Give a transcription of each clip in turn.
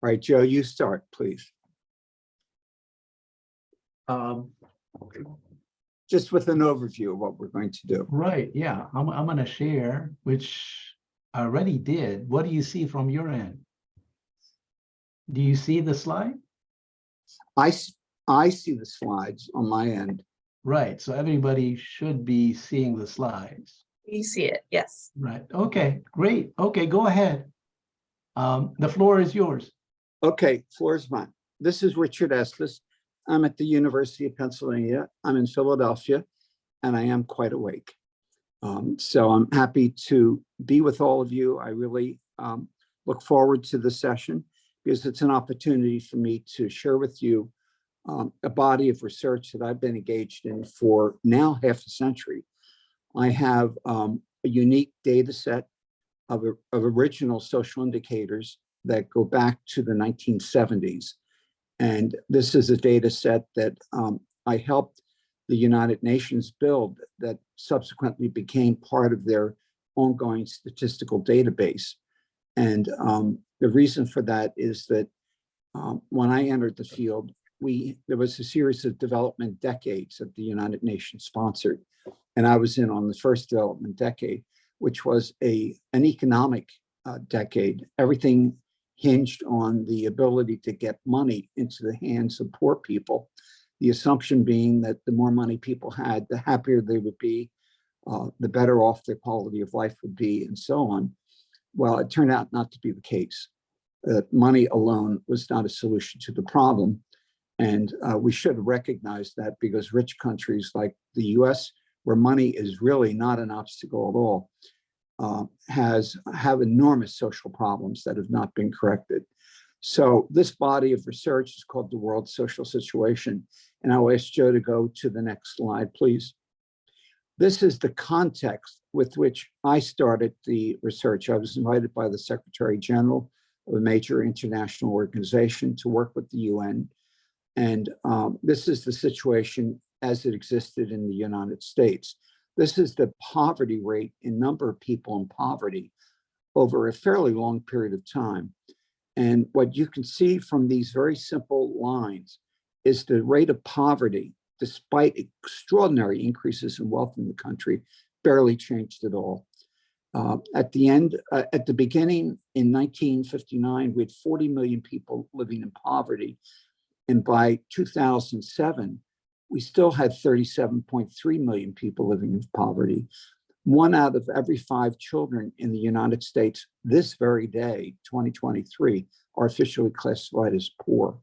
right, Joe, you start, please. Just with an overview of what we're going to do. Right, yeah, I'm going to share, which I already did. What do you see from your end? Do you see the slide? I see the slides on my end. Right, so everybody should be seeing the slides. You see it, yes. Right, okay, great. Okay, go ahead. The floor is yours. Okay, floor is mine. This is Richard Estes. I'm at the University of Pennsylvania. I'm in Philadelphia, and I am quite awake. So I'm happy to be with all of you. I really look forward to the session because it's an opportunity for me to share with you a body of research that I've been engaged in for now half a century. I have a unique data set of original social indicators that go back to the 1970s. And this is a data set that I helped the United Nations build that subsequently became part of their ongoing statistical database. And the reason for that is that when I entered the field, there was a series of development decades that the United Nations sponsored. And I was in on the first development decade, which was an economic decade. Everything hinged on the ability to get money into the hands of poor people. The assumption being that the more money people had, the happier they would be, the better off their quality of life would be, and so on. Well, it turned out not to be the case. Money alone was not a solution to the problem. And we should recognize that, because rich countries like the US, where money is really not an obstacle at all, have enormous social problems that have not been corrected. So this body of research is called the World Social Situation. And I'll ask Joe to go to the next slide, please. This is the context with which I started the research. I was invited by the Secretary General of a major international organization to work with the UN. And this is the situation as it existed in the United States. This is the poverty rate in number of people in poverty over a fairly long period of time. And what you can see from these very simple lines is the rate of poverty, despite extraordinary increases in wealth in the country, barely changed at all. At the beginning in 1959, we had 40 million people living in poverty. And by 2007, we still had 37.3 million people living in poverty. 1 out of every 5 children in the United States this very day, 2023, are officially classified as poor.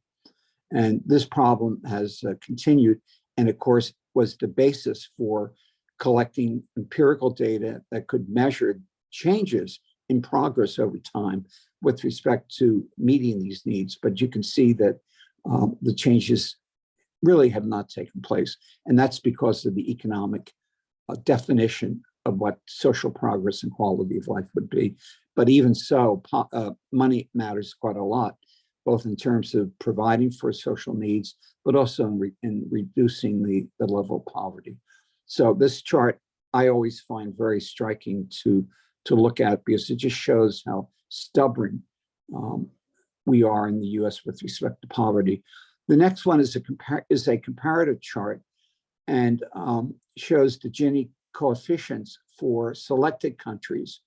And this problem has continued, and of course, was the basis for collecting empirical data that could measure changes in progress over time with respect to meeting these needs. But you can see that the changes really have not taken place. And that's because of the economic definition of what social progress and quality of life would be. But even so, money matters quite a lot, both in terms of providing for social needs, but also in reducing the level of poverty. So this chart I always find very striking to look at, because it just shows how stubborn we are in the US with respect to poverty. The next one is a comparative chart, and shows the Gini coefficients for selected countries.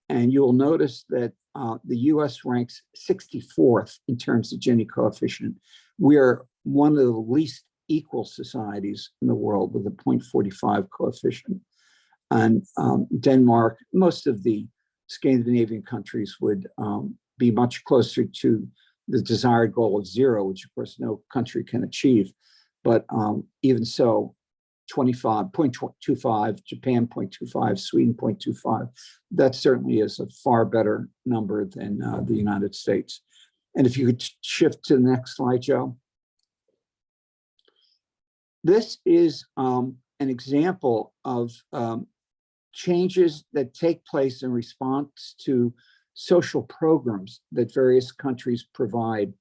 And you will notice that the US ranks 64th in terms of Gini coefficient. We are one of the least equal societies in the world with a 0.45 coefficient. And Denmark, most of the Scandinavian countries would be much closer to the desired goal of 0, which of course no country can achieve. But even so, 0.25, Japan 0.25, Sweden 0.25. That certainly is a far better number than the United States. And if you could shift to the next slide, Joe. This is an example of changes that take place in response to social programs that various countries provide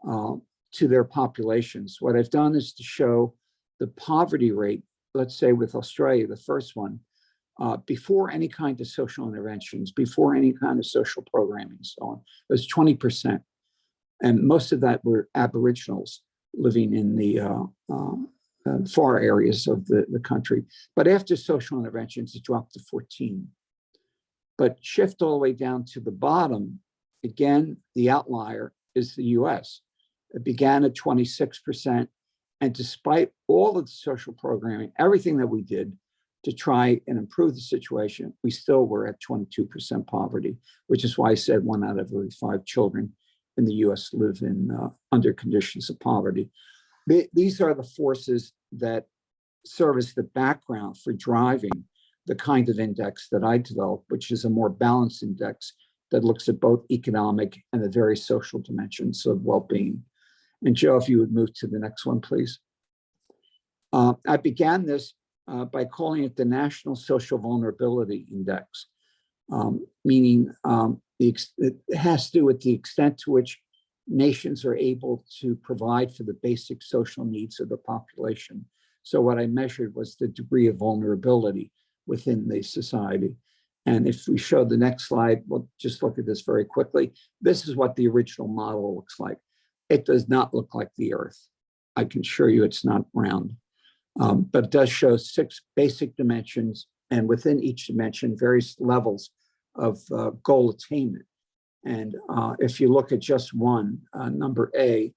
to their populations. What I've done is to show the poverty rate, let's say with Australia, the first one, before any kind of social interventions, before any kind of social programming, and so on. It was 20%. And most of that were Aboriginals living in the far areas of the country. But after social interventions, it dropped to 14. But shift all the way down to the bottom, again, the outlier is the US. It began at 26%. And despite all of the social programming, everything that we did to try and improve the situation, we still were at 22% poverty, which is why I said 1 out of every 5 children in the US live in under conditions of poverty. These are the forces that serve as the background for driving the kind of index that I developed, which is a more balanced index that looks at both economic and the various social dimensions of well-being. And Joe, if you would move to the next one, please. I began this by calling it the National Social Vulnerability Index, meaning it has to do with the extent to which nations are able to provide for the basic social needs of the population. So what I measured was the degree of vulnerability within the society. And if we show the next slide, we'll just look at this very quickly. This is what the original model looks like. It does not look like the Earth. I can assure you it's not round, but it does show 6 basic dimensions, and within each dimension, various levels of goal attainment. And if you look at just one, number A,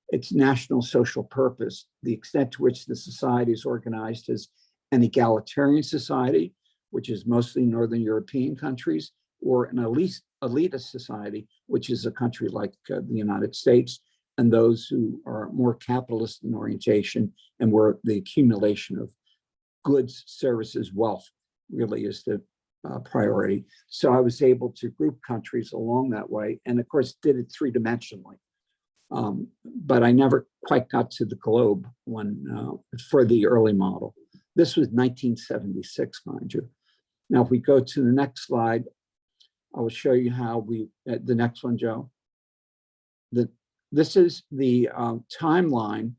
it's national social purpose, the extent to which the society is organized as an egalitarian society, which is mostly Northern European countries, or an elitist society, which is a country like the United States, and those who are more capitalist in orientation and where the accumulation of goods, services, wealth really is the priority. So I was able to group countries along that way, and of course did it 3-dimensionally. But I never quite got to the globe one for the early model. This was 1976, mind you. Now, if we go to the next slide, I will show you how we, the next one, Joe. This is the timeline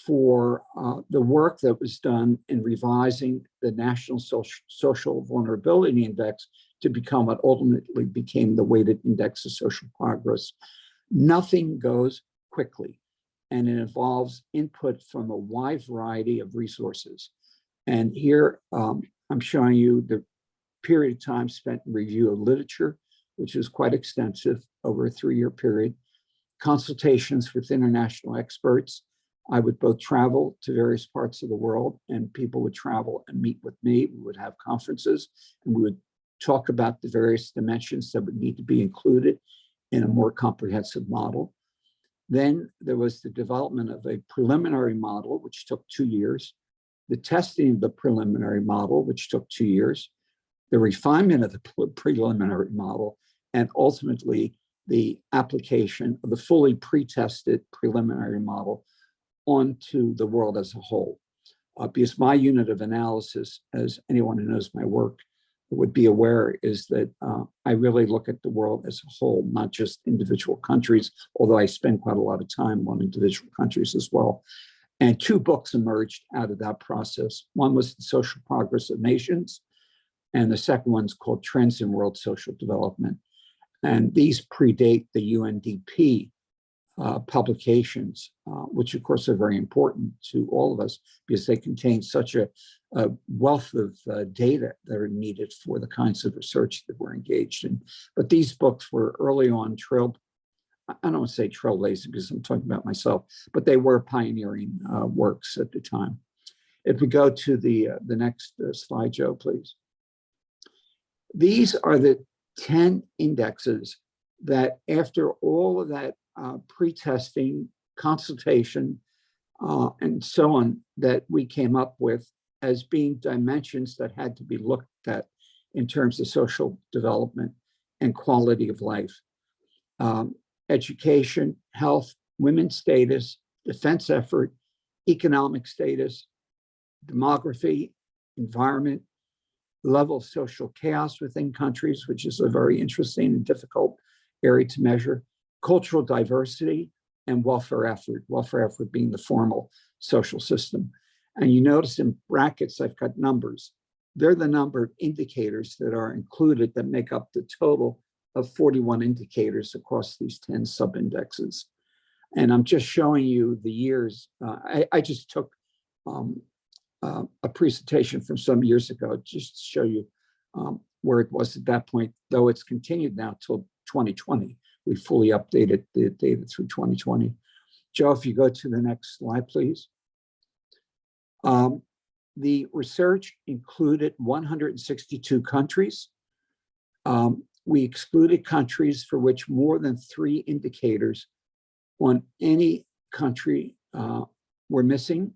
for the work that was done in revising the National Social Vulnerability Index to become what ultimately became the weighted index of social progress. Nothing goes quickly, and it involves input from a wide variety of resources. And here I'm showing you the period of time spent in review of literature, which is quite extensive over a 3-year period, consultations with international experts. I would both travel to various parts of the world, and people would travel and meet with me. We would have conferences, and we would talk about the various dimensions that would need to be included in a more comprehensive model. Then there was the development of a preliminary model, which took 2 years, the testing of the preliminary model, which took 2 years, the refinement of the preliminary model, and ultimately the application of the fully pre-tested preliminary model onto the world as a whole. Because my unit of analysis, as anyone who knows my work would be aware, is that I really look at the world as a whole, not just individual countries, although I spend quite a lot of time on individual countries as well. And 2 books emerged out of that process. One was The Social Progress of Nations, and the second one's called Trends in World Social Development. And these predate the UNDP publications, which of course are very important to all of us because they contain such a wealth of data that are needed for the kinds of research that we're engaged in. But these books were early on I don't want to say trailblazing because I'm talking about myself, but they were pioneering works at the time. If we go to the next slide, Joe, please. These are the 10 indexes that after all of that pre-testing, consultation, and so on, that we came up with as being dimensions that had to be looked at in terms of social development and quality of life. Education, health, women's status, defense effort, economic status, demography, environment, level of social chaos within countries, which is a very interesting and difficult area to measure, cultural diversity, and welfare effort being the formal social system. And you notice in brackets, I've got numbers. They're the number of indicators that are included that make up the total of 41 indicators across these 10 sub-indexes. And I'm just showing you the years. I just took a presentation from some years ago just to show you where it was at that point, though it's continued now till 2020. We fully updated the data through 2020. Joe, if you go to the next slide, please. The research included 162 countries. We excluded countries for which more than 3 indicators on any country were missing,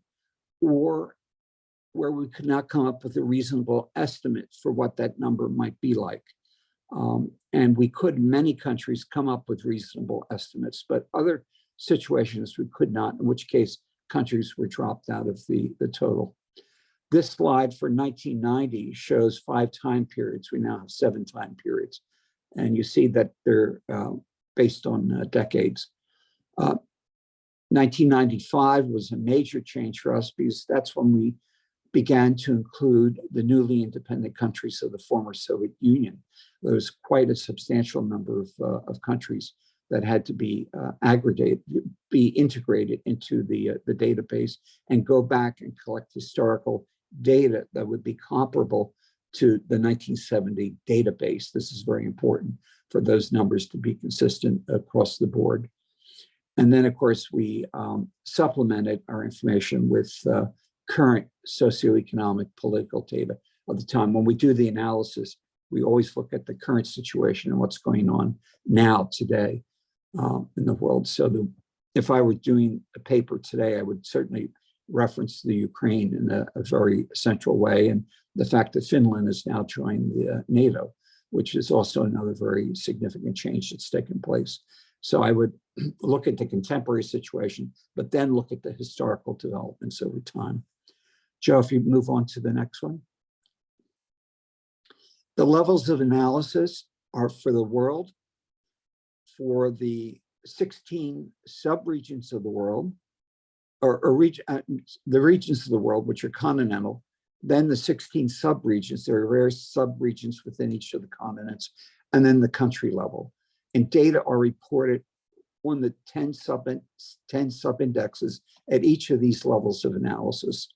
or where we could not come up with a reasonable estimate for what that number might be like. And we could, in many countries, come up with reasonable estimates, but other situations we could not, in which case countries were dropped out of the total. This slide for 1990 shows 5 time periods. We now have 7 time periods. And you see that they're based on decades. 1995 was a major change for us because that's when we began to include the newly independent countries of the former Soviet Union. There was quite a substantial number of countries that had to be integrated into the database and go back and collect historical data that would be comparable to the 1970 database. This is very important for those numbers to be consistent across the board. And then, of course, we supplemented our information with current socioeconomic political data of the time. When we do the analysis, we always look at the current situation and what's going on now, today, in the world. So if I were doing a paper today, I would certainly reference the Ukraine in a very central way, and the fact that Finland has now joined the NATO, which is also another very significant change that's taken place. So I would look at the contemporary situation, but then look at the historical developments over time. Joe, if you move on to the next one. The levels of analysis are for the world, for the 16 subregions of the world, the regions of the world, which are continental, then the 16 subregions. There are various subregions within each of the continents, and then the country level. And data are reported on the 10 sub-indexes at each of these levels of analysis.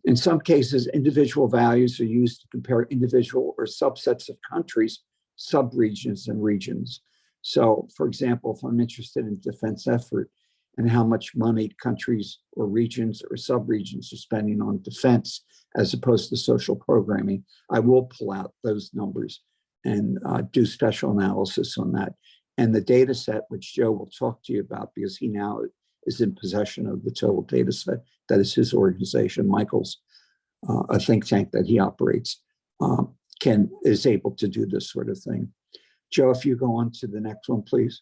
In some cases, individual values are used to compare individual or subsets of countries, subregions, and regions. So, for example, if I'm interested in defense effort and how much money countries or regions or subregions are spending on defense as opposed to social programming, I will pull out those numbers and do special analysis on that. And the data set, which Joe will talk to you about because he now is in possession of the total data set, that is his organization, Michael's, a think tank that he operates, is able to do this sort of thing. Joe, if you go on to the next one, please.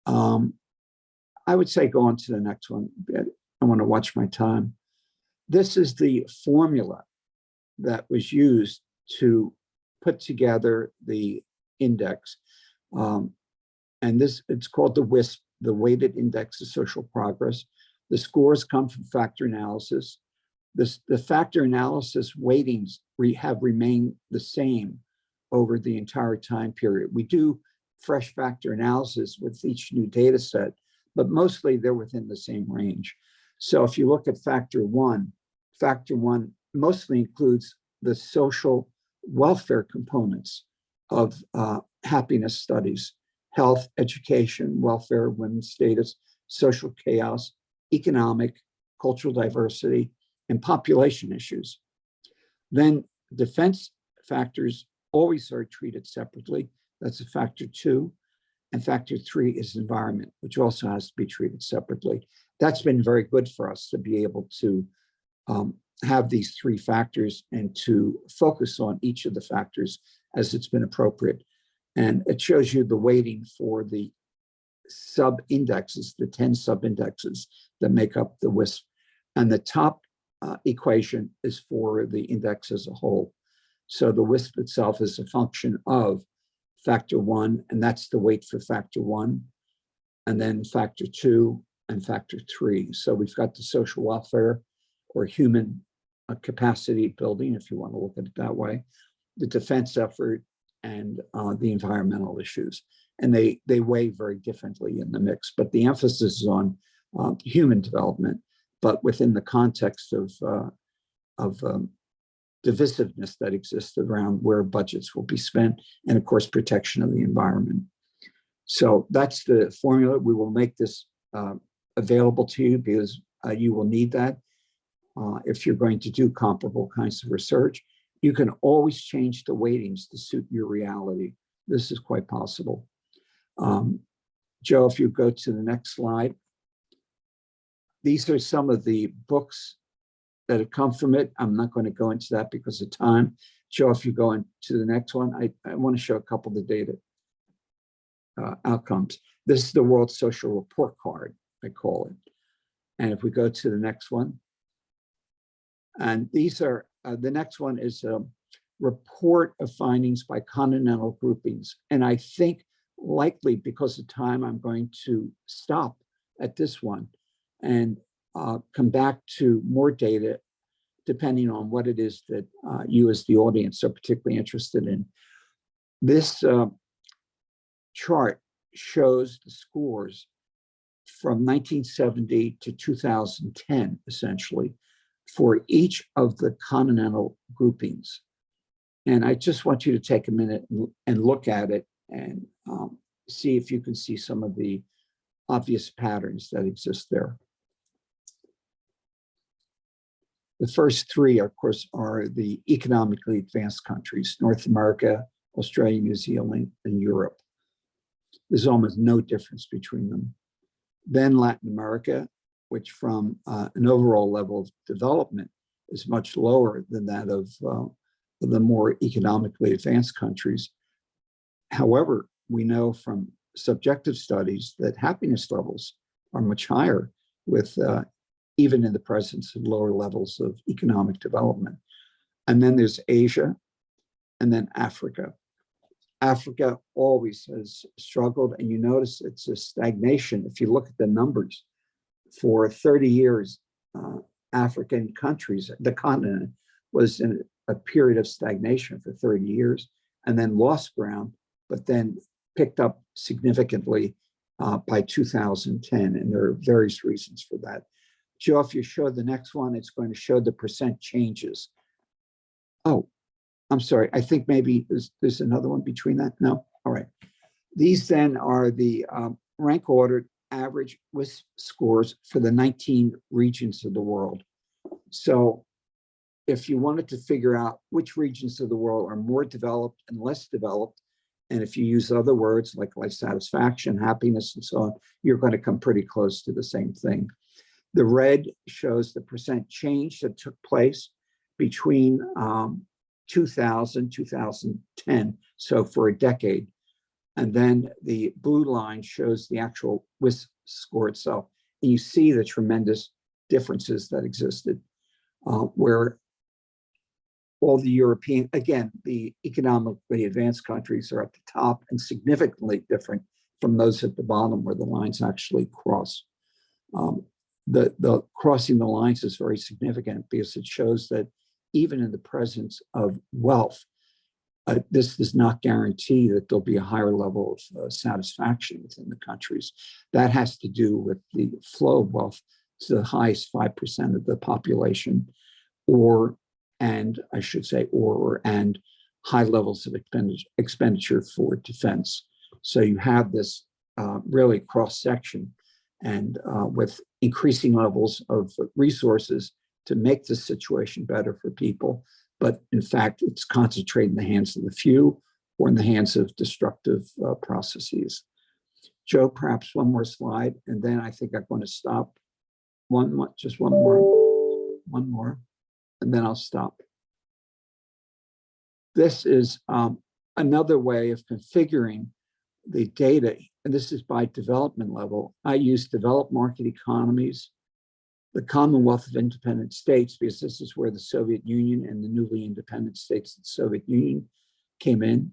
I would say go on to the next one. I want to watch my time. This is the formula that was used to put together the index. And it's called the WISP, the Weighted Index of Social Progress. The scores come from factor analysis. The factor analysis weightings have remained the same over the entire time period. We do fresh factor analysis with each new data set, but mostly they're within the same range. So if you look at factor one mostly includes the social welfare components of happiness studies: health, education, welfare, women's status, social chaos, economic, cultural diversity, and population issues. Then defense factors always are treated separately. That's a factor 2. And factor 3 is environment, which also has to be treated separately. That's been very good for us to be able to have these 3 factors and to focus on each of the factors as it's been appropriate. And it shows you the weighting for the sub-indexes, the 10 sub-indexes that make up the WISP. And the top equation is for the index as a whole. So the WISP itself is a function of factor 1, and that's the weight for factor 1, and then factor 2 and factor 3. So we've got the social welfare or human capacity building, if you want to look at it that way, the defense effort, and the environmental issues. And they weigh very differently in the mix, but the emphasis is on human development, but within the context of divisiveness that exists around where budgets will be spent, and of course, protection of the environment. So that's the formula. We will make this available to you because you will need that if you're going to do comparable kinds of research. You can always change the weightings to suit your reality. This is quite possible. Joe, if you go to the next slide. These are some of the books that have come from it. I'm not going to go into that because of time. Joe, if you go into the next one, I want to show a couple of the data outcomes. This is the World Social Report Card, I call it. And if we go to the next one, and these are, the next one is a report of findings by continental groupings. And I think likely because of time, I'm going to stop at this one and come back to more data depending on what it is that you as the audience are particularly interested in. This chart shows the scores from 1970 to 2010, essentially, for each of the continental groupings. And I just want you to take a minute and look at it and see if you can see some of the obvious patterns that exist there. The first three, of course, are the economically advanced countries: North America, Australia, New Zealand, and Europe. There's almost no difference between them. Then Latin America, which from an overall level of development is much lower than that of the more economically advanced countries. However, we know from subjective studies that happiness levels are much higher with even in the presence of lower levels of economic development. And then there's Asia, and then Africa. Africa always has struggled, and you notice it's a stagnation. If you look at the numbers, for 30 years, African countries, the continent, was in a period of stagnation for 30 years, and then lost ground, but then picked up significantly by 2010, and there are various reasons for that. Joe, if you show the next one, it's going to show the percent changes. Oh, I'm sorry. I think maybe there's another one between that. No? All right. These then are the rank ordered average WISP scores for the 19 regions of the world. So if you wanted to figure out which regions of the world are more developed and less developed, and if you use other words like life satisfaction, happiness, and so on, you're going to come pretty close to the same thing. The red shows the percent change that took place between 2000, 2010, so for a decade. And then the blue line shows the actual WISP score itself. And you see the tremendous differences that existed, where all the European, again, the economically advanced countries are at the top and significantly different from those at the bottom where the lines actually cross. The crossing the lines is very significant because it shows that even in the presence of wealth, this does not guarantee that there'll be a higher level of satisfaction within the countries. That has to do with the flow of wealth to the highest 5% of the population, and high levels of expenditure for defense. So you have this really cross section, and with increasing levels of resources to make the situation better for people. But in fact, it's concentrated in the hands of the few or in the hands of destructive processes. Joe, perhaps one more slide, and then I think I'm going to stop. Just one more, and then I'll stop. This is another way of configuring the data, and this is by development level. I use developed market economies, the Commonwealth of Independent States, because this is where the Soviet Union and the newly independent states of the Soviet Union came in,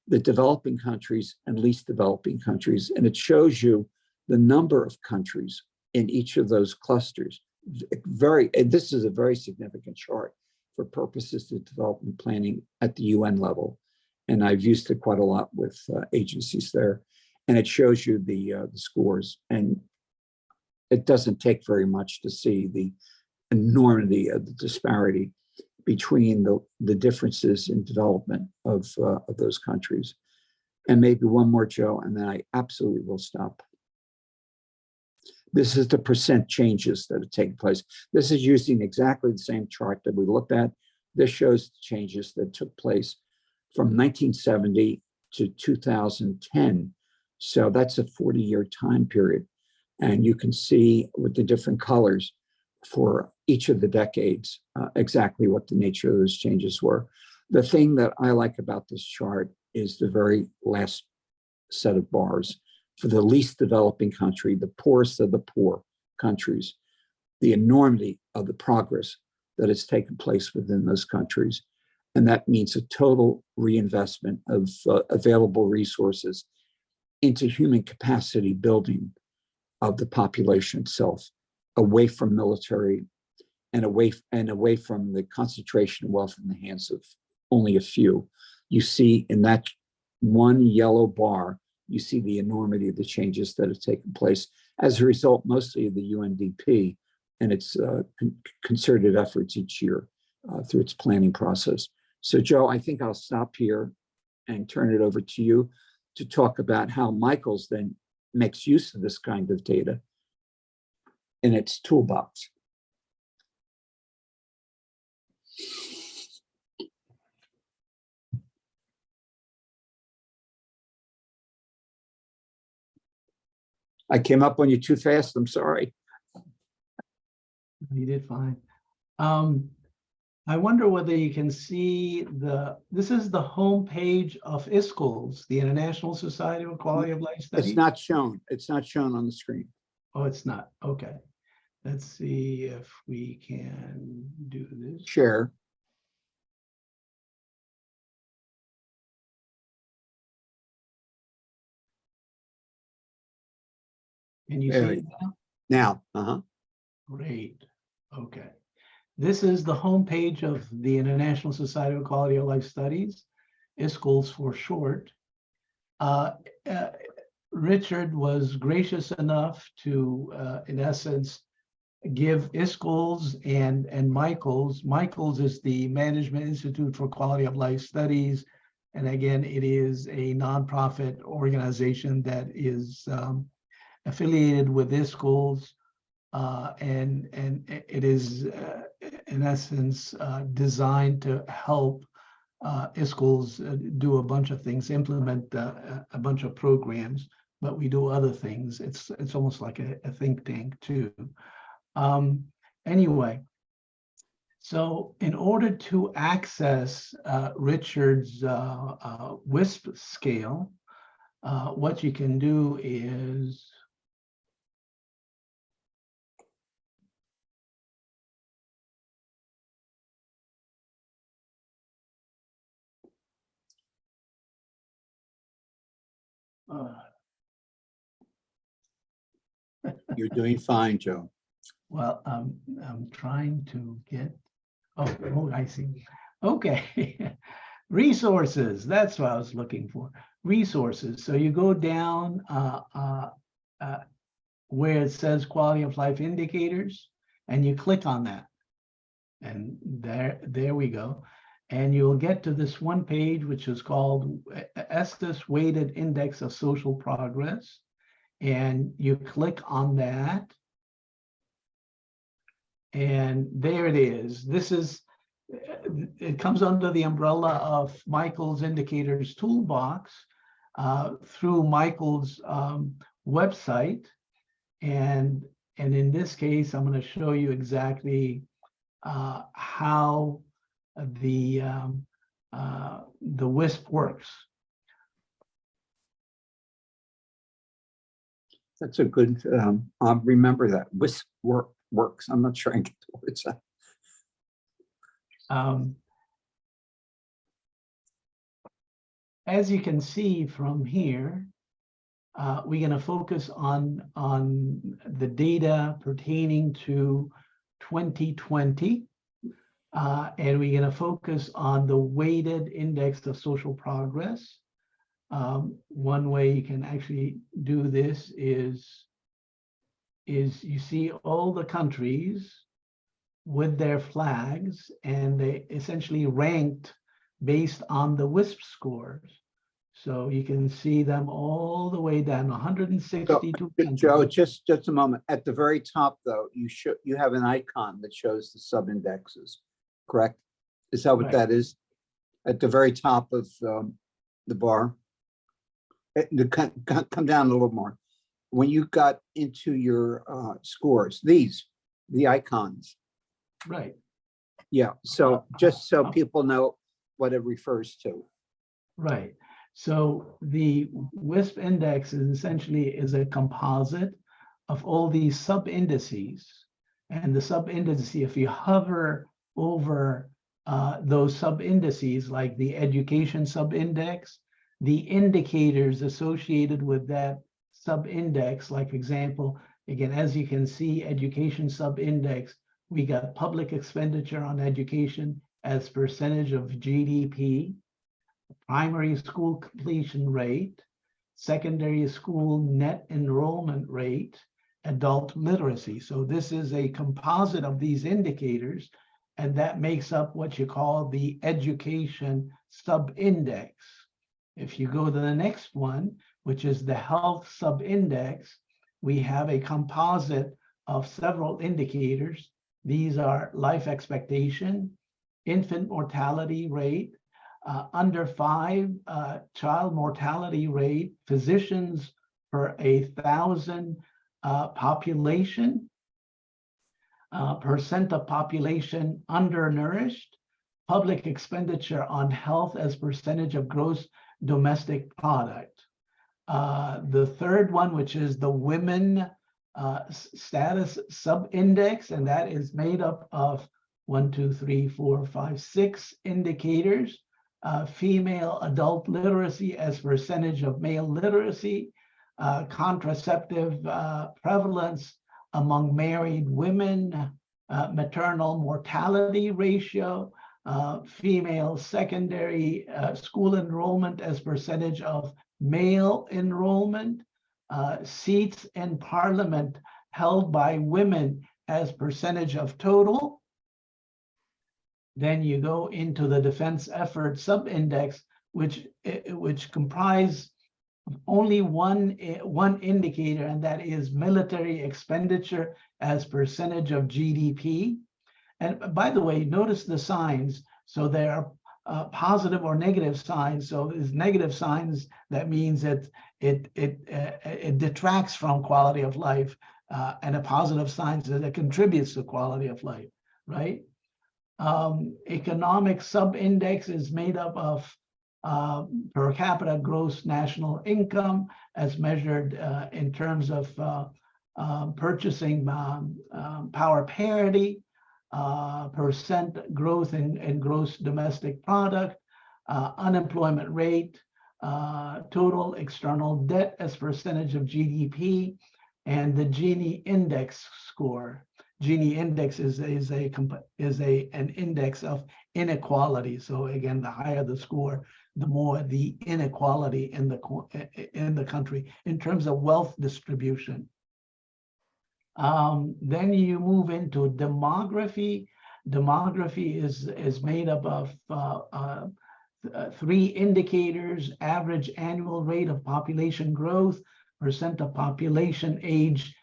the developing countries and least developing countries. And it shows you the number of countries in each of those clusters. This is a very significant chart for purposes of development planning at the UN level. And I've used it quite a lot with agencies there. And it shows you the scores. And it doesn't take very much to see the enormity of the disparity between the differences in development of those countries. And maybe one more, Joe, and then I absolutely will stop. This is the percent changes that have taken place. This is using exactly the same chart that we looked at. This shows the changes that took place from 1970 to 2010. So that's a 40-year time period. And you can see with the different colors for each of the decades, exactly what the nature of those changes were. The thing that I like about this chart is the very last set of bars. For the least developing country, the poorest of the poor countries, the enormity of the progress that has taken place within those countries. And that means a total reinvestment of available resources into human capacity building of the population itself, away from military and away from the concentration of wealth in the hands of only a few. You see in that one yellow bar, you see the enormity of the changes that have taken place as a result, mostly of the UNDP and its concerted efforts each year through its planning process. So, Joe, I think I'll stop here and turn it over to you to talk about how Michaels then makes use of this kind of data in its toolbox. I came up on you too fast. I'm sorry. You did fine. I wonder whether you can see this is the home page of ISQOLS, the International Society of Quality of Life Studies. It's not shown. It's not shown on the screen. Oh, it's not. Okay. Let's see if we can do this. Share. Can you see it now? Now. Great. Okay. This is the homepage of the International Society of Quality of Life Studies, ISQOLS for short. Richard was gracious enough to, in essence, give ISQOLS and Michaels. Michaels is the Management Institute for Quality of Life Studies. And again, it is a nonprofit organization that is affiliated with ISQOLS. And it is, in essence, designed to help ISQOLS do a bunch of things, implement a bunch of programs, but we do other things. It's almost like a think tank too. Anyway, so in order to access Richard's WISP scale, what you can do is You're doing fine, Joe. well, I'm trying to get, oh, I see. Okay. Resources, that's what I was looking for. Resources. So you go down where it says quality of life indicators, and you click on that. And there we go. And you'll get to this one page, which is called Estes Weighted Index of Social Progress. And you click on that. And there it is. It comes under the umbrella of Michaels Indicators Toolbox through Michaels' website. And in this case, I'm going to show you exactly how the WISP works. That's a good, I'll remember that. WISP works. I'm not sure I get the words out. As you can see from here, we're going to focus on the data pertaining to 2020. And we're going to focus on the weighted index of social progress. One way you can actually do this is you see all the countries with their flags, and they essentially ranked based on the WISP scores. So you can see them all the way down, 162 Joe, countries. just a moment. At the very top, though, you have an icon that shows the sub-indexes, correct? Is that what Right. that is? At the very top of the bar? Come down a little more. When you got into your scores, the icons. Right. Yeah, so just so people know what it refers to. Right. So the WISP index is essentially a composite of all these sub-indices. And the sub-indices, if you hover over those sub-indices, like the education sub-index, the indicators associated with that sub-index, like for example, again, as you can see, education sub-index, we got public expenditure on education as percentage of GDP, primary school completion rate, secondary school net enrollment rate, adult literacy. So this is a composite of these indicators, and that makes up what you call the education sub-index. If you go to the next one, which is the health sub-index, we have a composite of several indicators. These are life expectation, infant mortality rate, under 5 child mortality rate, physicians per 1,000 population, percent of population undernourished, public expenditure on health as percentage of gross domestic product. The third one, which is the women status sub-index, and that is made up of 6 indicators. Female adult literacy as percentage of male literacy, contraceptive prevalence among married women, maternal mortality ratio, female secondary school enrollment as percentage of male enrollment, seats in parliament held by women as percentage of total. Then you go into the defense effort sub-index, which comprise only one indicator, and that is military expenditure as percentage of GDP. And by the way, notice the signs. So there are positive or negative signs. So there's negative signs, that means that it detracts from quality of life, and a positive signs that it contributes to quality of life, right? Economic sub-index is made up of per capita gross national income as measured in terms of purchasing power parity, percent growth in gross domestic product, unemployment rate, total external debt as percentage of GDP, and the Gini index score. Gini index is an index of inequality. So again, the higher the score, the more the inequality in the country in terms of wealth distribution. Then you move into demography. Demography is made up of 3 indicators: average annual rate of population growth, percent of population age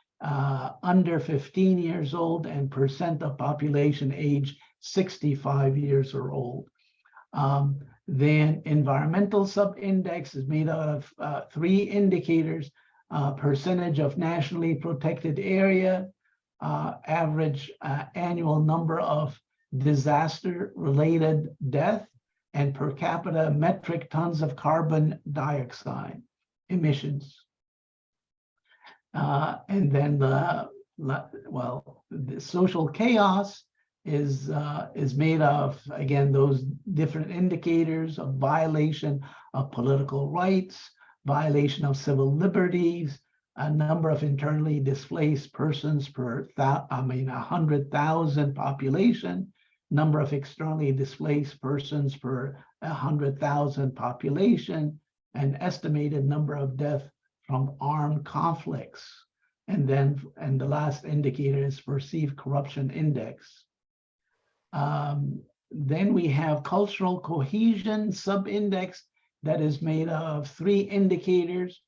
under 15 years old, and percent of population age 65 years or old. Then environmental sub-index is made out of 3 indicators: percentage of nationally protected area, average annual number of disaster-related death, and per capita metric tons of carbon dioxide emissions. And then the social chaos is made of, again, those different indicators of violation of political rights, violation of civil liberties, a number of internally displaced persons per 100,000 population, number of externally displaced persons per 100,000 population, and estimated number of deaths from armed conflicts. And the last indicator is perceived corruption index. Then we have cultural cohesion sub-index that is made of 3 indicators.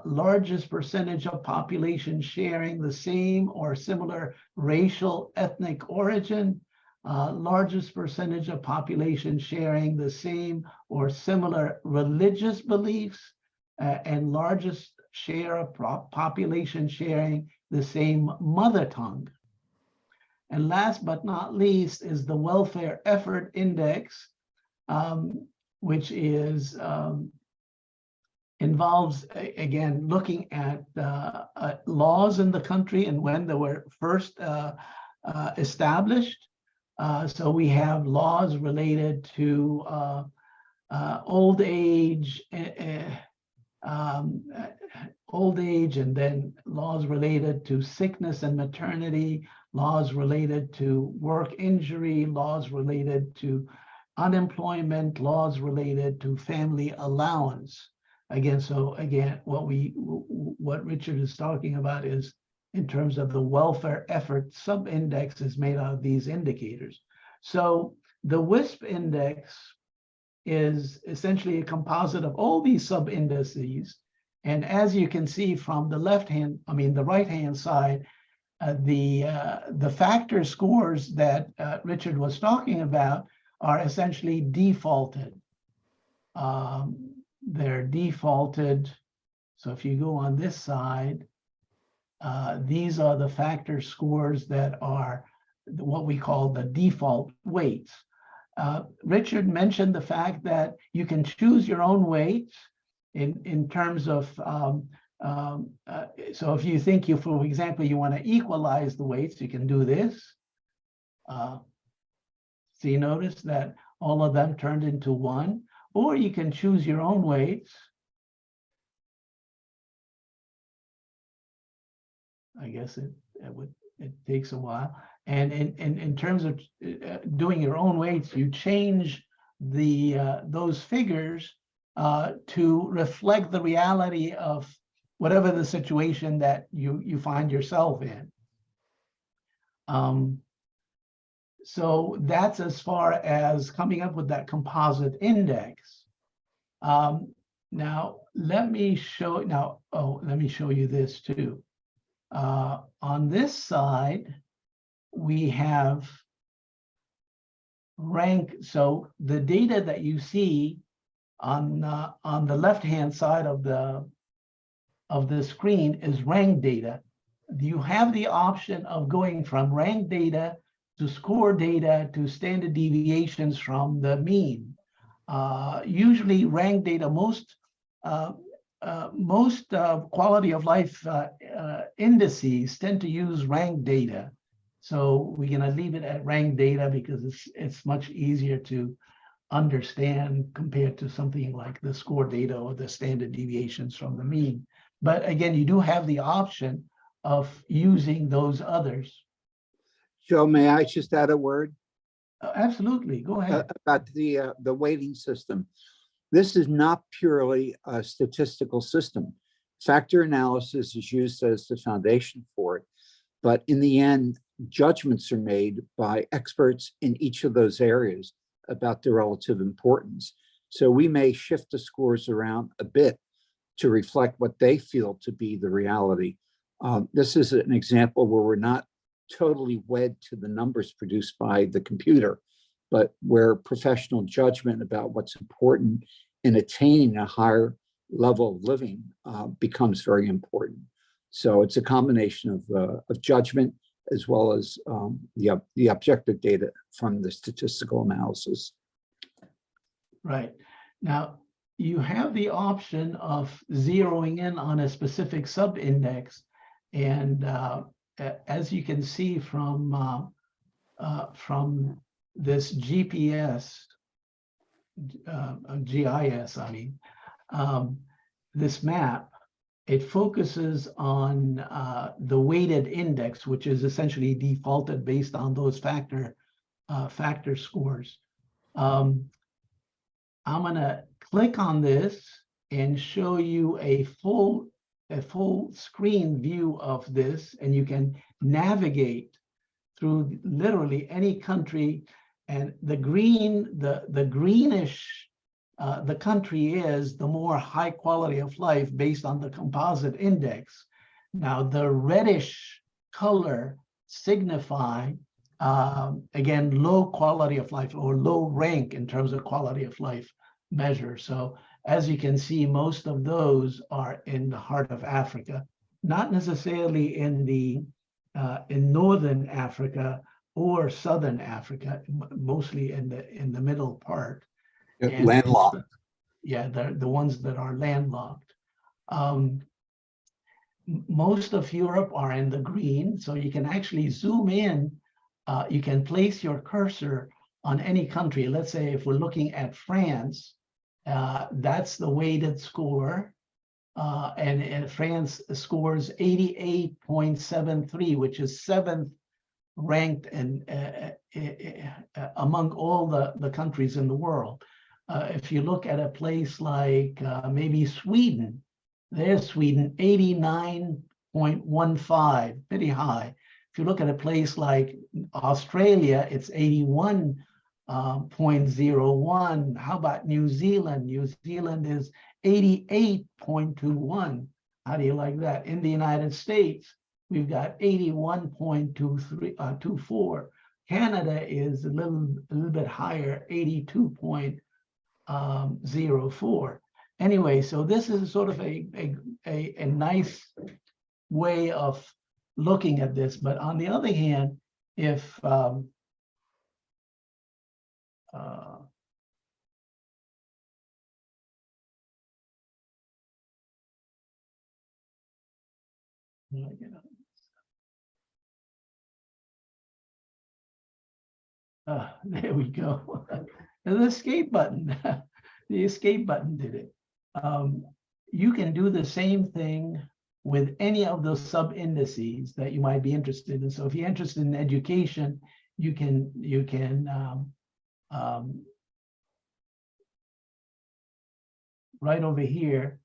Largest percentage of population sharing the same or similar racial ethnic origin, largest percentage of population sharing the same or similar religious beliefs, and largest share of population sharing the same mother tongue. And last but not least is the welfare effort index, which is involves, again, looking at laws in the country and when they were first established. So we have laws related to old age, and then laws related to sickness and maternity, laws related to work injury, laws related to unemployment, laws related to family allowance. Again, so again, what Richard is talking about is in terms of the welfare effort sub-index is made out of these indicators. So the WISP index is essentially a composite of all these sub-indices. And as you can see from the right-hand side, the factor scores that Richard was talking about are essentially defaulted. They're defaulted. So if you go on this side, these are the factor scores that are what we call the default weights. Richard mentioned the fact that you can choose your own weights in terms of, so if you think for example, you want to equalize the weights, you can do this. So you notice that all of them turned into 1, or you can choose your own weights. I guess it takes a while. And in terms of doing your own weights, you change those figures to reflect the reality of whatever the situation that you find yourself in. So that's as far as coming up with that composite index. Now let me show you this too. On this side, we have rank. So the data that you see on the left-hand side of the screen is rank data. You have the option of going from rank data to score data to standard deviations from the mean. Usually rank data, most quality of life indices tend to use rank data. So we're going to leave it at rank data because it's much easier to understand compared to something like the score data or the standard deviations from the mean. But again, you do have the option of using those others. Joe, may I just add a word? Absolutely, go ahead. About the weighting system. This is not purely a statistical system. Factor analysis is used as the foundation for it, but in the end, judgments are made by experts in each of those areas about their relative importance. So we may shift the scores around a bit to reflect what they feel to be the reality. This is an example where we're not totally wed to the numbers produced by the computer, but where professional judgment about what's important in attaining a higher level of living becomes very important. So it's a combination of judgment as well as the objective data from the statistical analysis. Right. Now, you have the option of zeroing in on a specific sub-index. And as you can see from this GPS, GIS, this map, it focuses on the weighted index, which is essentially defaulted based on those factor factor scores. I'm gonna click on this and show you a full screen view of this, and you can navigate through literally any country. And the green, the greenish the country is, the more high quality of life based on the composite index. Now, the reddish color signify, again, low quality of life or low rank in terms of quality of life measure. So as you can see, most of those are in the heart of Africa, not necessarily in Northern Africa or Southern Africa, mostly in the middle part. And Landlocked. yeah, the ones that are landlocked. Most of Europe are in the green, so you can actually zoom in. You can place your cursor on any country. Let's say if we're looking at France, that's the weighted score. And France scores 88.73, which is 7th ranked and among all the countries in the world. If you look at a place like maybe Sweden, there's Sweden, 89.15, pretty high. If you look at a place like Australia, it's 81.01. How about New Zealand? New Zealand is 88.21. How do you like that? In the United States, we've got 81.24. Canada is a little bit higher, 82.04. Anyway, so this is sort of a nice way of looking at this. But on the other hand, if there we go. The escape button. The escape button did it. You can do the same thing with any of those sub-indices that you might be interested in. So if you're interested in education, you can right over here,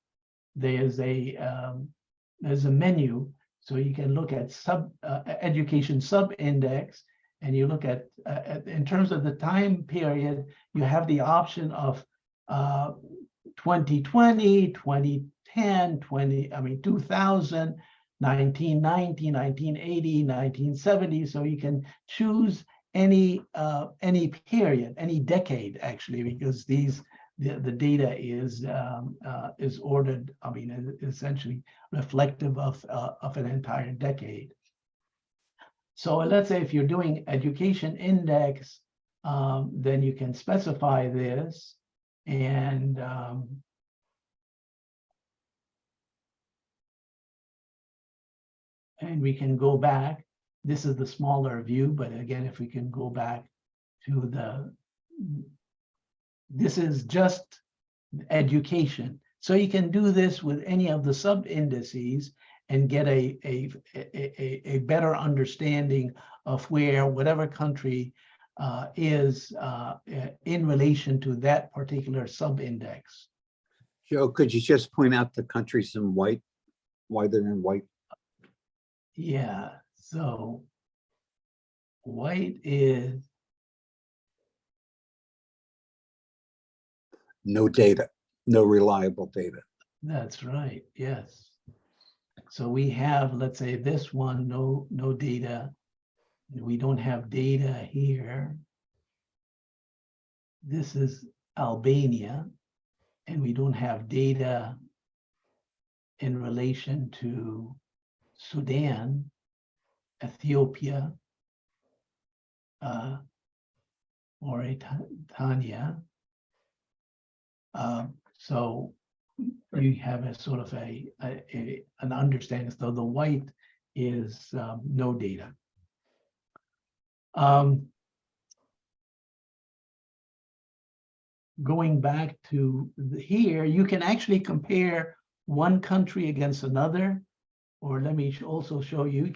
there's a menu, so you can look at education sub-index, and you look at in terms of the time period, you have the option of 2020, 2010, 2000, 1990, 1980, 1970. So you can choose any period, any decade, actually, because the data is ordered, essentially reflective of an entire decade. So let's say if you're doing education index, then you can specify this, and we can go back. This is the smaller view, but again, if we can go back to this is just education. So you can do this with any of the sub-indices and get a better understanding of where whatever country is in relation to that particular sub-index. Joe, could you just point out the countries in white, why they're in white? Yeah, so white is no data, no reliable data. That's right, yes. So we have, let's say this one, no data. We don't have data here. This is Albania, and we don't have data in relation to Sudan, Ethiopia, Mauritania. So you have a sort of an understanding. So the white is no data. Going back to here, you can actually compare one country against another, or let me also show you,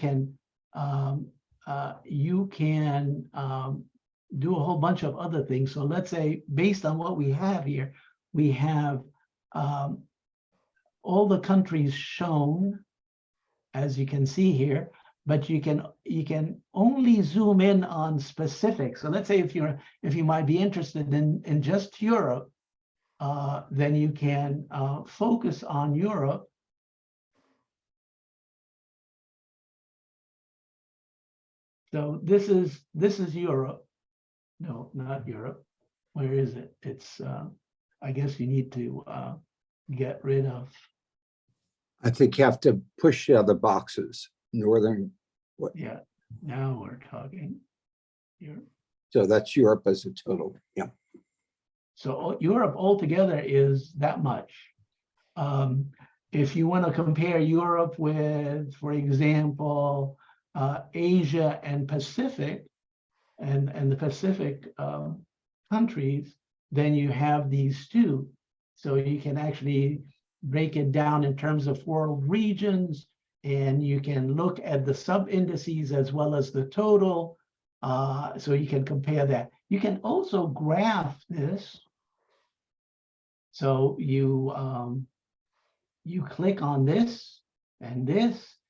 you can do a whole bunch of other things. So let's say, based on what we have here, we have all the countries shown, as you can see here, but you can only zoom in on specific. So let's say if you might be interested in just Europe, then you can focus on Europe. So this is Europe. No, not Europe. Where is it? It's I guess you need to get rid of. I think you have to push the other boxes, northern, what? Yeah, now we're talking Europe. So that's Europe as a total, yeah. So Europe altogether is that much. If you want to compare Europe with, for example, Asia and Pacific, and the Pacific countries, then you have these two. So you can actually break it down in terms of world regions, and you can look at the sub-indices as well as the total. So you can compare that. You can also graph this. So you click on this, and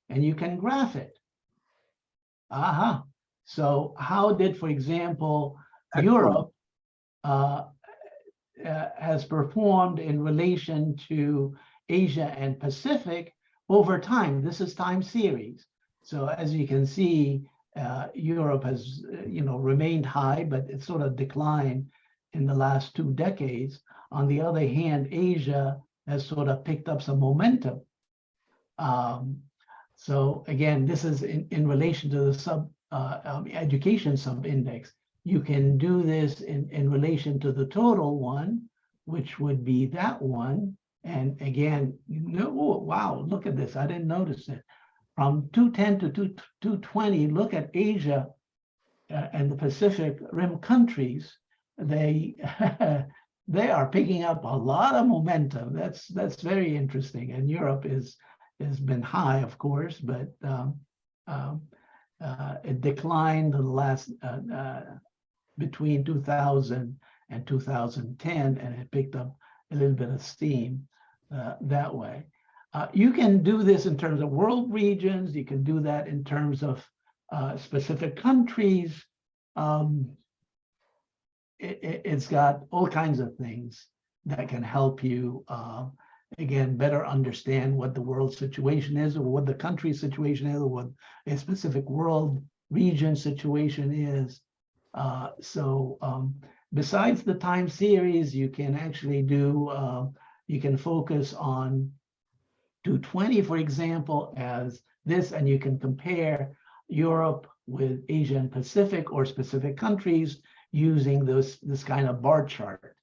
you can graph it. Aha. So how did, for example, Europe has performed in relation to Asia and Pacific over time? This is time series. So as you can see, Europe has remained high, but it sort of declined in the last 2 decades. On the other hand, Asia has sort of picked up some momentum. So again, this is in relation to the education sub-index. You can do this in relation to the total one, which would be that one. And again, oh, wow, look at this. I didn't notice it. From 210 to 220, look at Asia and the Pacific Rim countries. They they are picking up a lot of momentum. That's very interesting. And Europe has been high, of course, but it declined the last between 2000 and 2010, and it picked up a little bit of steam that way. You can do this in terms of world regions. You can do that in terms of specific countries. It's got all kinds of things that can help you, again, better understand what the world situation is, or what the country situation is, or what a specific world region situation is. Besides the time series, you can actually do, you can focus on 220, for example, as this, and you can compare Europe with Asia and Pacific or specific countries using this kind of bar chart.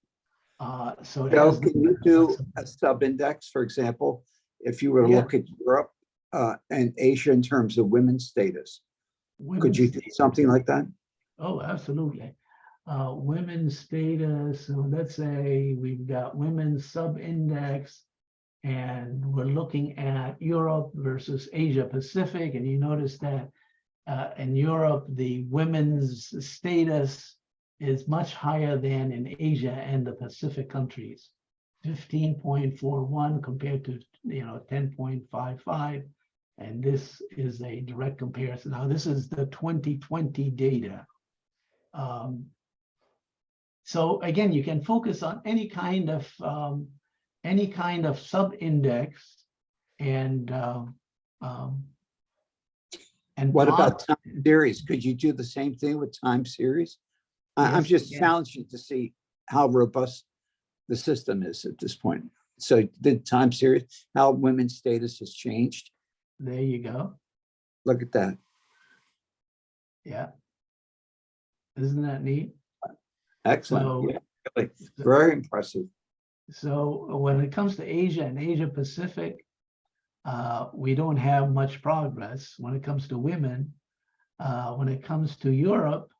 So Joe, can you do a sub-index, for example, if you were to look at Europe and Asia in terms of women's status? Could you do something like that? Oh, absolutely. Women's status, so let's say we've got women's sub-index, and we're looking at Europe versus Asia Pacific, and you notice that in Europe, the women's status is much higher than in Asia and the Pacific countries, 15.41 compared to 10.55, and this is a direct comparison. Now this is the 2020 data. So again, you can focus on any kind of sub-index, and what about time series? Could you do the same thing with time series? I'm just challenging to see how robust the system is at this point. So the time series, how women's status has changed. There you go. Look at that. Yeah. Isn't that neat? Excellent. So, yeah, really, very impressive. So when it comes to Asia and Asia Pacific, we don't have much progress when it comes to women. When it comes to Europe,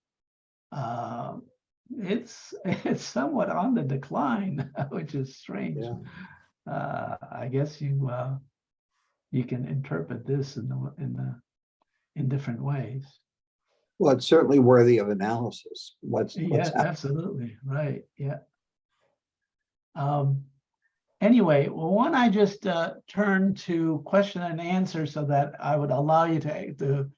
it's somewhat on the decline, which is strange. Yeah. I guess you can interpret this in different ways. Well, it's certainly worthy of analysis. What's Yeah, happening. absolutely, right, yeah. Anyway, well, why don't I just turn to question and answer so that I would allow you to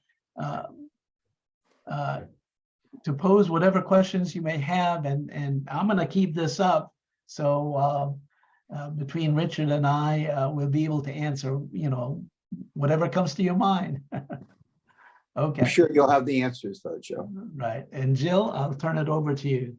pose whatever questions you may have, and I'm going to keep this up. So between Richard and I, we'll be able to answer, whatever comes to your mind. Okay. I'm sure you'll have the answers though, Joe. Right. And Jill, I'll turn it over to you.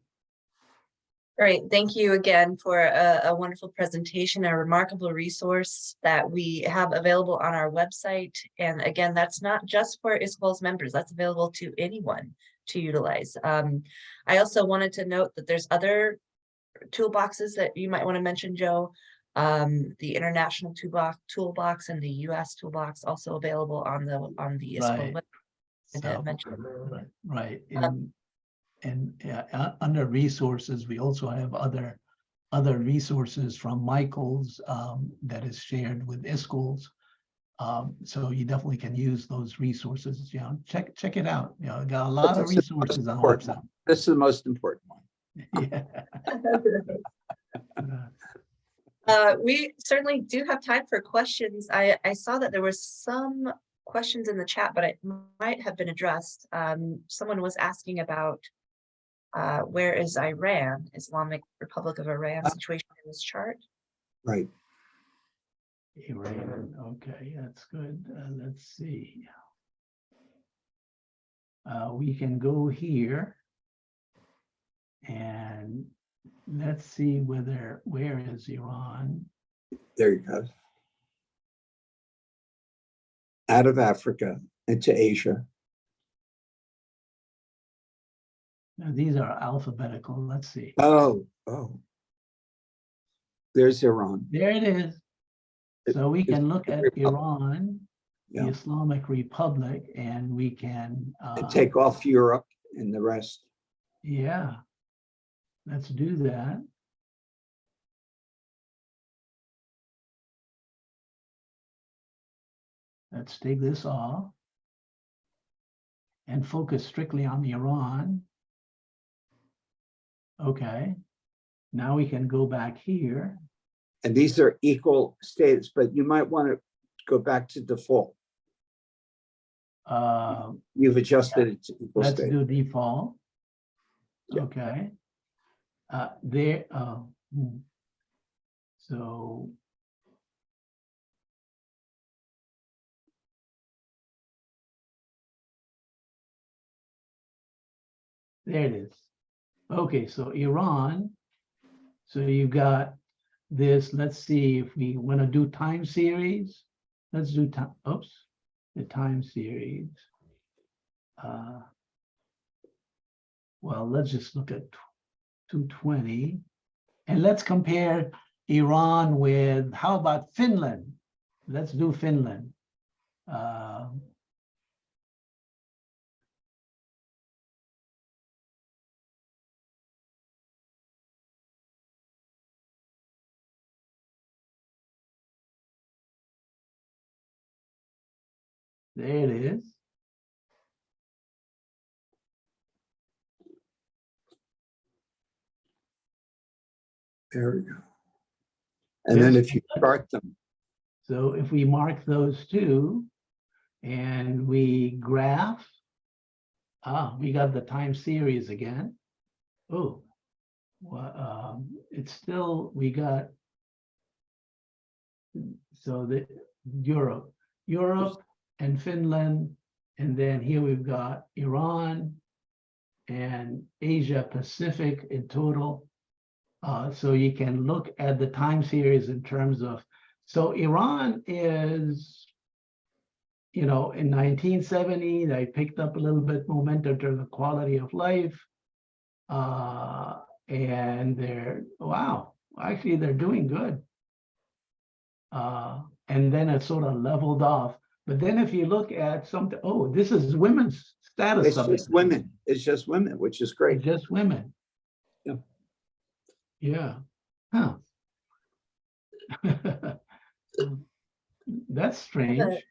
Great. Thank you again for a wonderful presentation, a remarkable resource that we have available on our website. And again, that's not just for ISQOLS members, that's available to anyone to utilize. I also wanted to note that there's other toolboxes that you might want to mention, Joe. The international toolbox and the US toolbox also available on the ISQOLS website. So, right. And under resources, we also have other resources from Michael's that is shared with ISQOLS. So you definitely can use those resources. Check it out. Got a lot of resources on our website. This is the most important one. Yeah. We certainly do have time for questions. I saw that there was some questions in the chat, but it might have been addressed. Someone was asking about where is Iran, Islamic Republic of Iran situation in this chart? Right. Iran. Okay, that's good. Let's see. We can go here and let's see where is Iran? There you go. Out of Africa into Asia. Now, these are alphabetical. Let's see. Oh. There's Iran. There it is. So we can look at Iran, Yeah. the Islamic Republic, and we can And take off Europe and the rest. yeah, let's do that. Let's take this off and focus strictly on Iran. Okay, now we can go back here. And these are equal states, but you might want to go back to default. You've adjusted it to equal Let's state. do default. Yeah. Okay. So there it is. Okay, so Iran. So you've got this. Let's see if we want to do time series. Let's do time. Oops, the time series. Well, let's just look at 220, and let's compare Iran with, how about Finland? Let's do Finland. There it is. There we go. And then if you chart them. So if we mark those two and we graph, we got the time series again. Oh, well, it's still, we got, so the Europe and Finland, and then here we've got Iran and Asia Pacific in total. So you can look at the time series in terms of, so Iran is, in 1970, they picked up a little bit momentum to the quality of life. And they're, wow, actually they're doing good. And then it sort of leveled off. But then if you look at something, oh, this is women's status. It's just women. It's just women, which is great. It's just women. Yeah. Yeah. Huh. That's strange.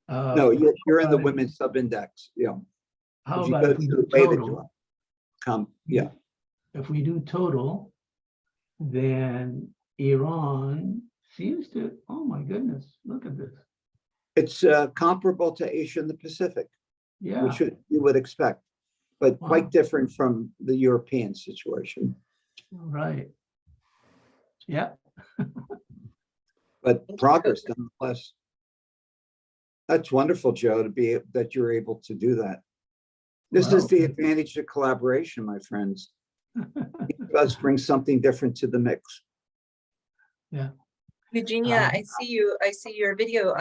No, you're in the uh, women's sub-index, yeah. How If you about go if we to do the way that you total? come, yeah. If we do total, then Iran seems to, oh my goodness, look at this. It's comparable to Asia and the Pacific, Yeah, which you would expect, but quite Wow. different from the European situation. right. Yeah, But progress nonetheless. That's wonderful, Joe, that you're able to do that. This is Well. the advantage of collaboration, my friends. It does bring something different to the mix. Eugenia, Um, I see your video.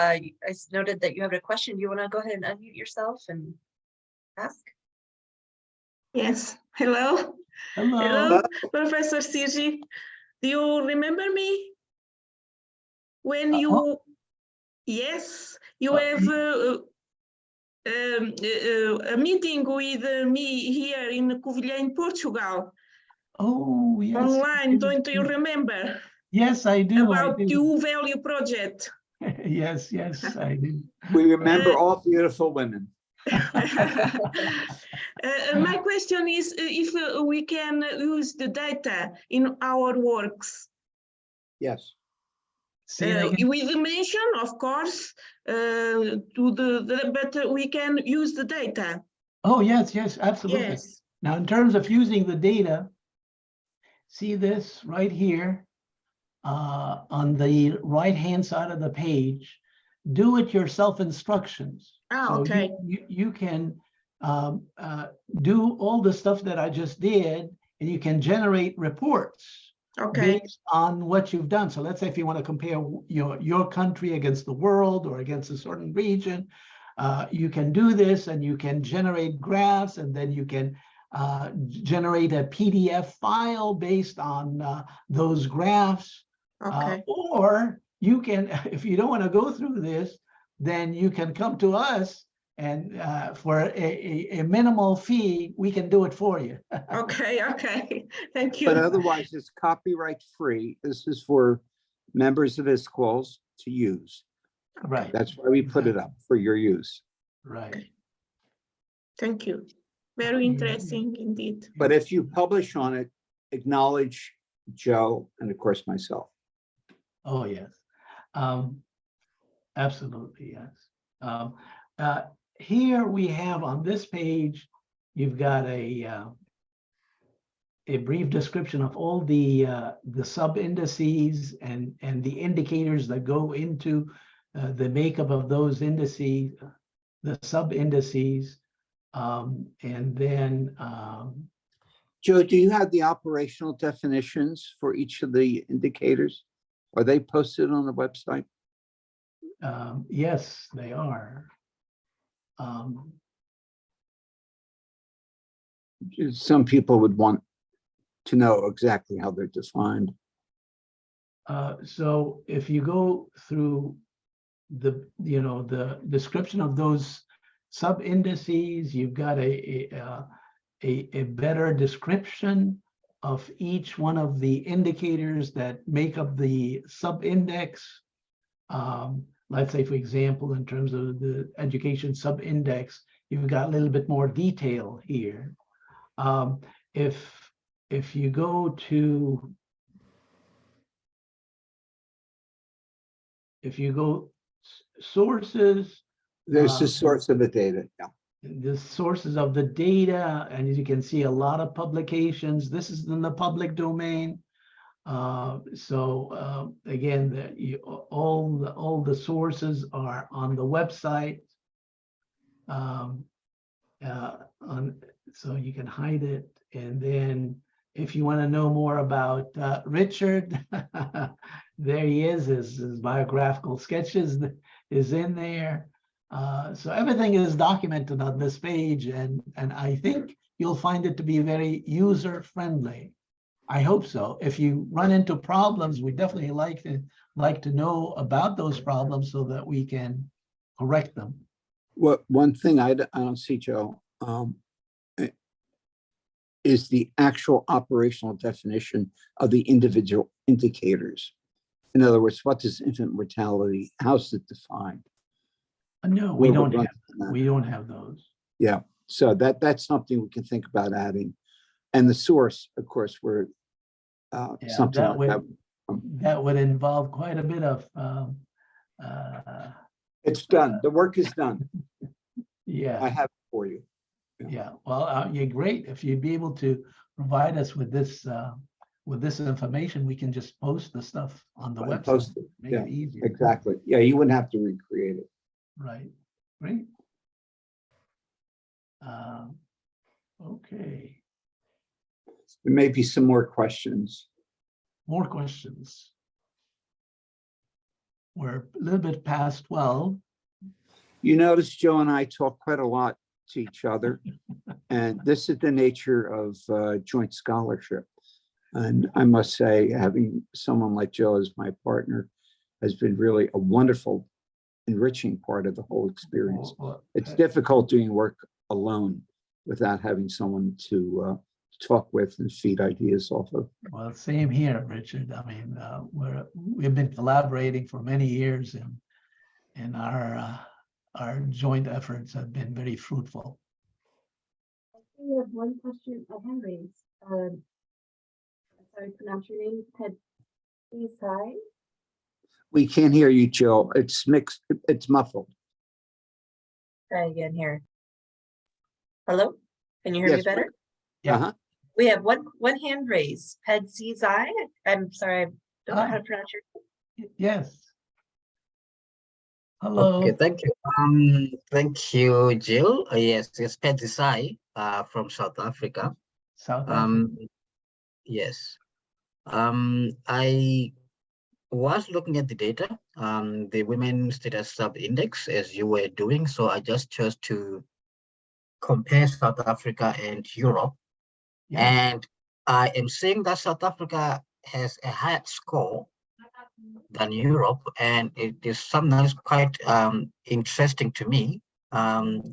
Noted that you have a question. Do you want to go ahead and unmute yourself and ask? Yes. Hello. Hello. Hello, Professor Sirgy. Do you remember me? When you, yes, you have a meeting with me here in Covilhã, Portugal, Oh, yes. online. Don't you remember? Yes, I do. I About the do. value project. Yes, yes, I do. We remember all beautiful women. My question is if we can use the data in our works. Yes. Say it again. With the mention, of course, but we can use the data. Oh, yes, yes, absolutely. Yes. Now, in terms of using the data, see this right here on the right-hand side of the page, do-it-yourself instructions. Ah, So okay. you can do all the stuff that I just did, and you can generate reports Okay. based on what you've done. So let's say if you want to compare your country against the world or against a certain region, you can do this, and you can generate graphs, and then you can generate a PDF file based on those graphs. Okay. Or you can, if you don't want to go through this, then you can come to us, and for a minimal fee, we can do it for you. Okay. Okay. Thank But you. otherwise, it's copyright free. This is for members of ISQOLS to use. Right, That's why we put it up, for your use. right. Thank you. Very interesting indeed. But if you publish on it, acknowledge Joe and of course myself. Oh, yes. Absolutely, yes. Here we have on this page, you've got a brief description of all the sub-indices and the indicators that go into the makeup of those indices, the sub-indices. And then Joe, do you have the operational definitions for each of the indicators? Are they posted on the website? yes, they are. Some people would want to know exactly how they're defined. So if you go through the description of those sub indices, you've got a better description of each one of the indicators that make up the sub index. Let's say, for example, in terms of the education sub index, you've got a little bit more detail here. If you go to, sources, There's the source of the data. Yeah. the sources of the data, and as you can see, a lot of publications. This is in the public domain. Again, all the sources are on the website. So you can hide it, and then if you want to know more about Richard, there he is. His biographical sketches is in there. So everything is documented on this page, and I think you'll find it to be very user friendly. I hope so. If you run into problems, we definitely like to know about those problems so that we can correct them. One thing I don't see, Joe, is the actual operational definition of the individual indicators. In other words, what is infant mortality? How's it defined? No, we Global don't have, runs. we don't have those. Yeah, so that's something we can think about adding. And the source, of course, we're Yeah, something that like that. that would involve quite a bit of, It's done. The work is done. I yeah, have it for you. yeah. Well, you're great. If you'd be able to provide us with this information, we can just post the stuff on the website. Post it. Make Yeah, it easier. exactly. Yeah, you wouldn't have to recreate it. Right, great. Okay, There may be some more questions. more questions. We're a little bit past 12. You notice Joe and I talk quite a lot to each other, and this is the nature of joint scholarship. And I must say, having someone like Joe as my partner has been really a wonderful, enriching part of the whole experience. It's difficult doing work alone without having someone to talk with and feed ideas off of. Well, same here, Richard. I mean, we've been collaborating for many years, and our joint efforts have been very fruitful. We have one question, a hand raised. Sorry, pronounce your name, Isai. We can't hear you, Joe. It's mixed, it's muffled. Try again here. Hello, can you hear me Yes, better? Yeah. Uh-huh. We have one hand raised. Zai. I'm sorry, I don't know how to pronounce your. Yes. Hello. Okay, thank you. Thank you, Jill. Yes, it's Desai, from South Africa. South Africa. Yes. I was looking at the data, the Women Status Sub-Index, as you were doing. So I just chose to compare South Africa and Europe. Yeah. And I am seeing that South Africa has a higher score than Europe, and it is sometimes quite interesting to me,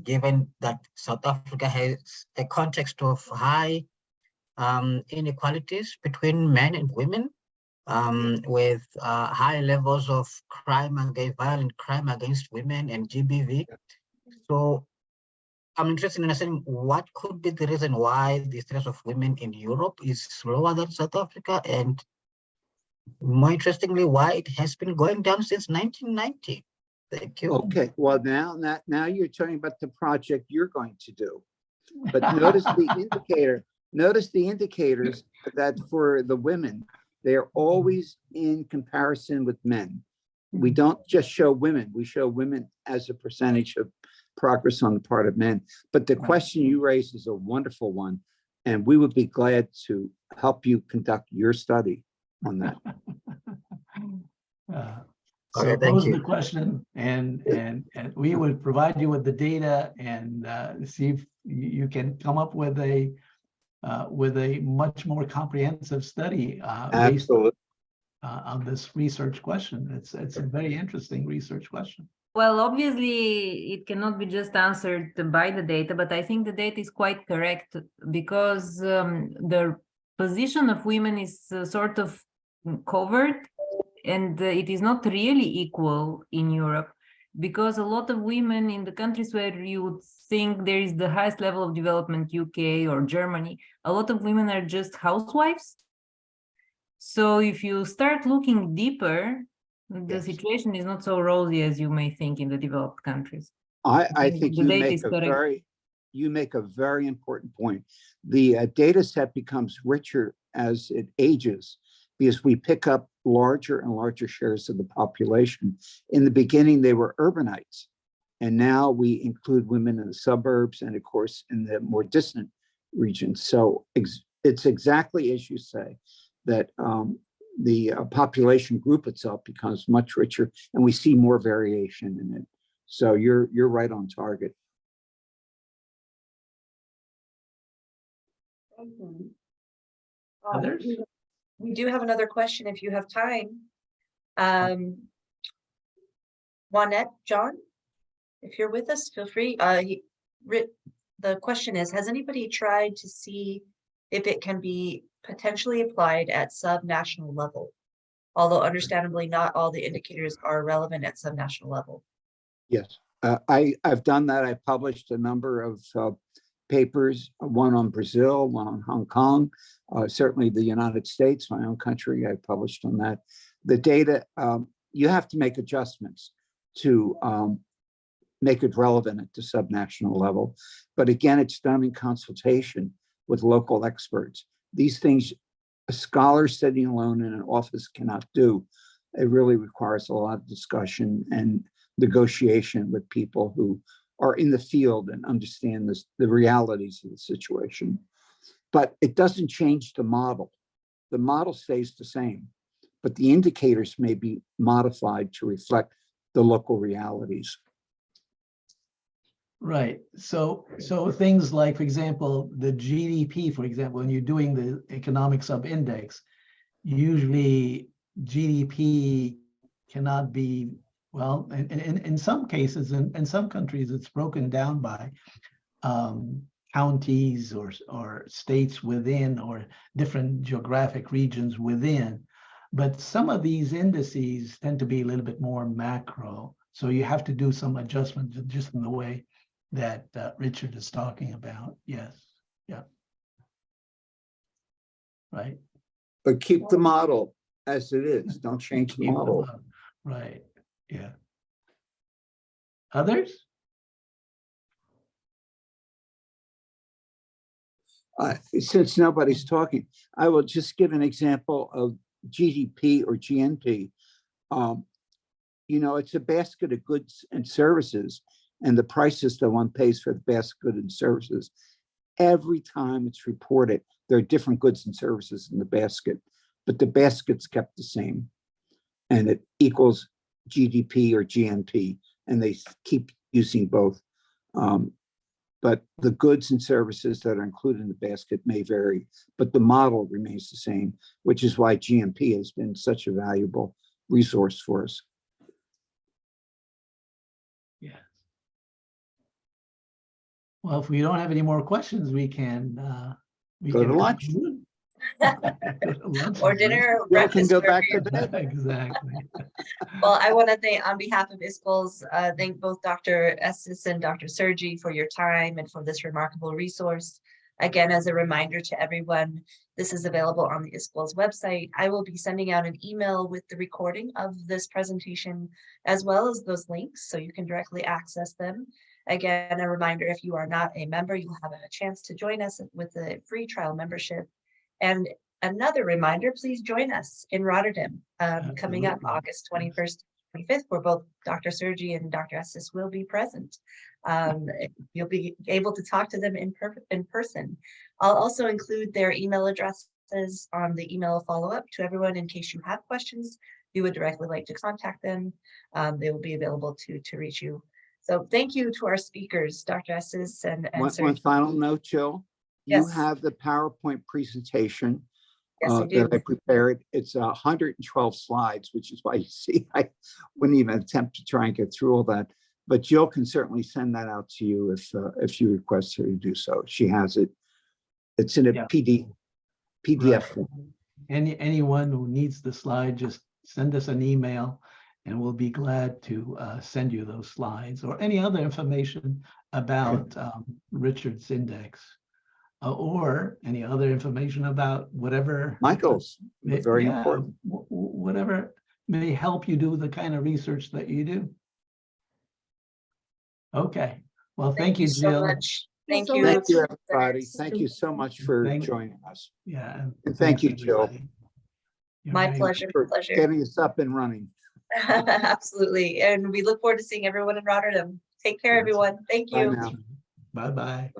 given that South Africa has a context of high inequalities between men and women, with high levels of violent crime against women and GBV. So I'm interested in understanding what could be the reason why the status of women in Europe is lower than South Africa, and more interestingly, why it has been going down since 1990. Thank you. Okay, well, now you're talking about the project you're going to do. But notice the indicator, notice the indicators that for the women, they are always in comparison with men. We don't just show women, we show women as a percentage of progress on the part of men. But the question you raised is a wonderful one, and we would be glad to help you conduct your study on that. So Okay, thank pose you. the question, and we would provide you with the data and see if you can come up with a much more comprehensive study based on this research question. It's a very interesting research question. Well, obviously, it cannot be just answered by the data, but I think the data is quite correct because the position of women is sort of covered, and it is not really equal in Europe, because a lot of women in the countries where you would think there is the highest level of development, UK or Germany, a lot of women are just housewives. So if you start looking deeper, the situation is not so rosy as you may think in the developed countries. I think the you data make is a correct. very important point. The data set becomes richer as it ages because we pick up larger and larger shares of the population. In the beginning, they were urbanites, and now we include women in the suburbs and, of course, in the more distant regions. So it's exactly as you say, that the population group itself becomes much richer, and we see more variation in it. So you're right on target. Others? We do have another question if you have time. Juanette, John, if you're with us, feel free. The question is, has anybody tried to see if it can be potentially applied at sub-national level? Although understandably not all the indicators are relevant at sub-national level. Yes, I've done that. I published a number of papers, one on Brazil, one on Hong Kong, certainly the United States, my own country, I published on that. The data, you have to make adjustments to make it relevant at the subnational level. But again, it's done in consultation with local experts. These things a scholar sitting alone in an office cannot do. It really requires a lot of discussion and negotiation with people who are in the field and understand this, the realities of the situation. But it doesn't change the model. The model stays the same, but the indicators may be modified to reflect the local realities. Right. So things like, for example, the GDP, for example, when you're doing the economic sub-index, usually GDP cannot be, well, in some cases, in some countries, it's broken down by counties or states within or different geographic regions within. But some of these indices tend to be a little bit more macro. So you have to do some adjustments just in the way that Richard is talking about. Yes. Yeah. Right. But keep the model as it is. Don't change the Keep them model. up. Right. Yeah. Others? Since nobody's talking, I will just give an example of GDP or GNP. You know, it's a basket of goods and services, and the price is the one pays for the basket of goods and services. Every time it's reported, there are different goods and services in the basket, but the basket's kept the same, and it equals GDP or GNP, and they keep using both. But the goods and services that are included in the basket may vary, but the model remains the same, which is why GNP has been such a valuable resource for us. Yeah. Well, if we don't have any more questions, we can Go to lunch. conclude. Go to lunch, Or I dinner or Y'all can breakfast. go wherever back to you're- bed. guess. Exactly. Well, I want to thank, on behalf of ISQOLS, thank both Dr. Estes and Dr. Sirgy for your time and for this remarkable resource. Again, as a reminder to everyone, this is available on the ISQOLS website. I will be sending out an email with the recording of this presentation, as well as those links, so you can directly access them. Again, a reminder, if you are not a member, you'll have a chance to join us with a free trial membership. And another reminder, please join us in Rotterdam coming up Absolutely. August 21st, 25th, where both Dr. Sirgy and Dr. Estes will be present. You'll be able to talk to them in person. I'll also include their email addresses on the email follow-up to everyone in case you have questions you would directly like to contact them. They will be available to reach you. So thank you to our speakers, Dr. Estes and One Sirgy. final note, Jill. You Yes. have the PowerPoint presentation Yes, I do. that I prepared. It's 112 slides, which is why you see I wouldn't even attempt to try and get through all that. But Jill can certainly send that out to you if you request her to do so. She has it. It's in a Yeah. PDF form. Anyone who needs the slide, just send us an email and we'll be glad to send you those slides or any other information about Richard's index or any other information about whatever. Michael's very yeah, important. Whatever may help you do the kind of research that you do. Okay. Well, thank you, so Jill. much. Thank so you. Thank you, everybody. Thank you so much for Thank- joining us. Yeah. And thank you, thanks, Jill, everybody. You're My very pleasure. for Pleasure. getting us up and running. Absolutely. And we look forward to seeing everyone in Rotterdam. Take care, Yes. everyone. Thank Bye you. now. Bye-bye.